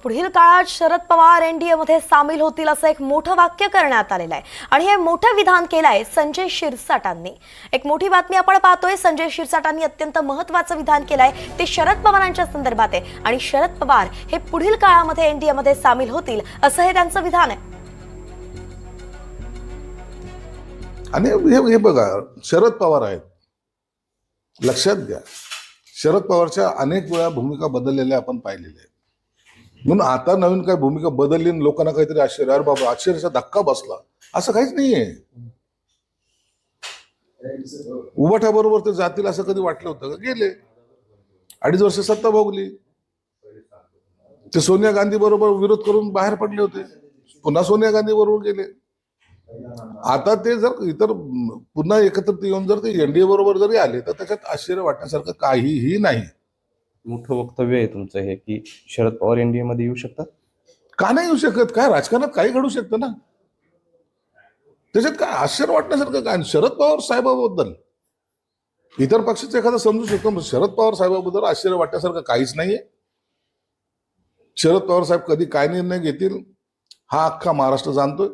पुढील काळात शरद पवार एनडीए मध्ये सामील होतील असं एक मोठं वाक्य करण्यात आलेलं आहे आणि हे मोठं विधान केलंय संजय शिरसाटांनी। एक मोठी बातमी आपण पाहतोय। संजय शिरसाटांनी अत्यंत महत्त्वाचं विधान केलंय, ते शरद पवारांच्या संदर्भात आहे आणि शरद पवार हे पुढील काळामध्ये एनडीए मध्ये सामील होतील असं हे त्यांचं विधान आहे। आणि हे बघा, शरद पवार आहेत, लक्षात घ्या, शरद पवारच्या अनेक वेळा भूमिका बदललेल्या आपण पाहिलेल्या आहेत। म्हणून आता नवीन काय भूमिका बदलली आणि लोकांना काहीतरी आश्चर्य, अरे बाबा आश्चर्याचा धक्का बसला, असं काहीच नाहीये। उभाट्याबरोबर ते जातील असं कधी वाटलं होतं का? गेले 2.5 वर्ष सत्ता भोगली, ते सोनिया गांधी बरोबर विरोध करून बाहेर पडले होते, पुन्हा सोनिया गांधी बरोबर गेले। आता ते जर इतर पुन्हा एकत्रित येऊन जर ते एनडीए बरोबर जरी आले तर त्याच्यात आश्चर्य वाटण्यासारखं काहीही नाही। मोठं वक्तव्य आहे तुमचं हे की शरद पवार एनडीए मध्ये येऊ शकतात। का नाही येऊ शकत? काय राजकारणात काही घडू शकतं ना, त्याच्यात काय आश्चर्य वाटण्यासारखं काय? शरद पवार साहेबाबद्दल इतर पक्षाचं एखादं समजू शकतो, पण शरद पवार साहेबाबद्दल आश्चर्य वाटण्यासारखं काहीच नाहीये। शरद पवार साहेब कधी काय निर्णय घेतील हा अख्खा महाराष्ट्र जाणतोय।